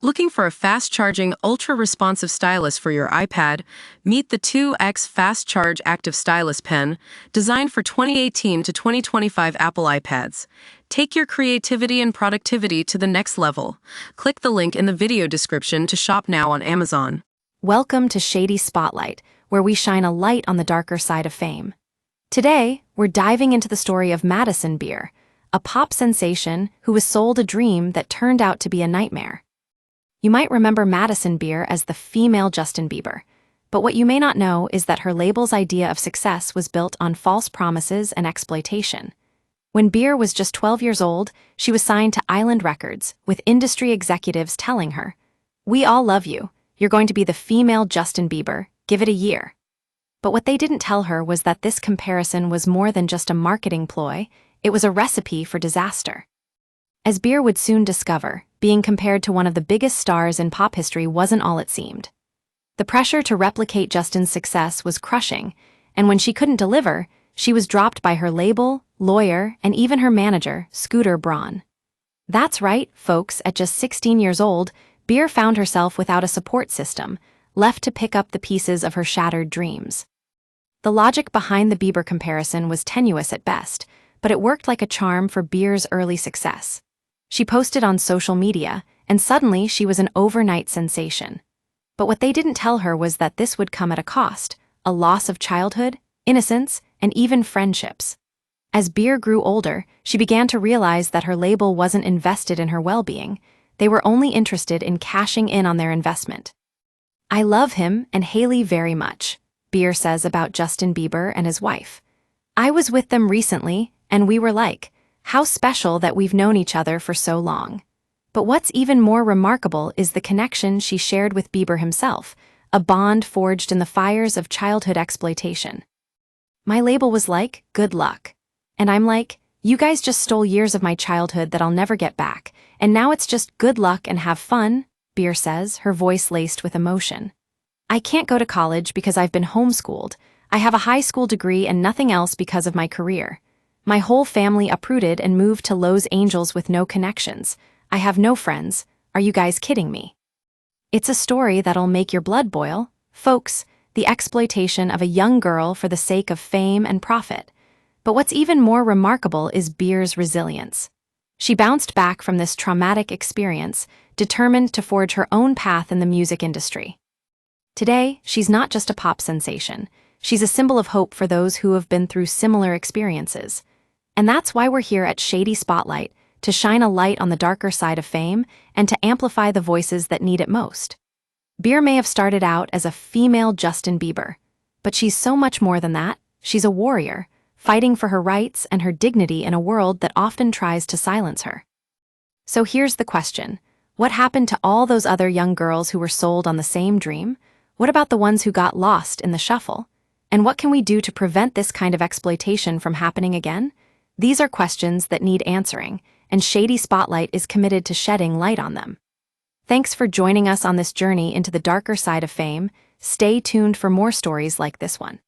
Looking for a fast-charging, ultra-responsive stylus for your iPad? Meet the 2X Fast Charge Active Stylus Pen, designed for 2018 to 2025 Apple iPads. Take your creativity and productivity to the next level. Click the link in the video description to shop now on Amazon. Welcome to Shady Spotlight, where we shine a light on the darker side of fame. Today, we're diving into the story of Madison Beer, a pop sensation who was sold a dream that turned out to be a nightmare. You might remember Madison Beer as the female Justin Bieber, but what you may not know is that her label's idea of success was built on false promises and exploitation. When Beer was just 12 years old, she was signed to Island Records, with industry executives telling her, "We all love you. You're going to be the female Justin Bieber. Give it a year." But what they didn't tell her was that this comparison was more than just a marketing ploy, it was a recipe for disaster. As Beer would soon discover, being compared to one of the biggest stars in pop history wasn't all it seemed. The pressure to replicate Justin's success was crushing, and when she couldn't deliver, she was dropped by her label, lawyer, and even her manager, Scooter Braun. That's right, folks, at just 16 years old, Beer found herself without a support system, left to pick up the pieces of her shattered dreams. The logic behind the Bieber comparison was tenuous at best, but it worked like a charm for Beer's early success. She posted on social media, and suddenly she was an overnight sensation. But what they didn't tell her was that this would come at a cost, a loss of childhood, innocence, and even friendships. As Beer grew older, she began to realize that her label wasn't invested in her well-being. They were only interested in cashing in on their investment. "I love him and Hailey very much," Beer says about Justin Bieber and his wife. "I was with them recently, and we were like, how special that we've known each other for so long." But what's even more remarkable is the connection she shared with Bieber himself, a bond forged in the fires of childhood exploitation. "My label was like, good luck. And I'm like, you guys just stole years of my childhood that I'll never get back, and now it's just good luck and have fun," Beer says, her voice laced with emotion. "I can't go to college because I've been homeschooled. I have a high school degree and nothing else because of my career. My whole family uprooted and moved to Los Angeles with no connections. I have no friends. Are you guys kidding me?" It's a story that'll make your blood boil, folks, the exploitation of a young girl for the sake of fame and profit. But what's even more remarkable is Beer's resilience. She bounced back from this traumatic experience, determined to forge her own path in the music industry. Today, she's not just a pop sensation. She's a symbol of hope for those who have been through similar experiences. And that's why we're here at Shady Spotlight, to shine a light on the darker side of fame and to amplify the voices that need it most. Beer may have started out as a female Justin Bieber, but she's so much more than that. She's a warrior, fighting for her rights and her dignity in a world that often tries to silence her. So here's the question. What happened to all those other young girls who were sold on the same dream? What about the ones who got lost in the shuffle? And what can we do to prevent this kind of exploitation from happening again? These are questions that need answering, and Shady Spotlight is committed to shedding light on them. Thanks for joining us on this journey into the darker side of fame. Stay tuned for more stories like this one.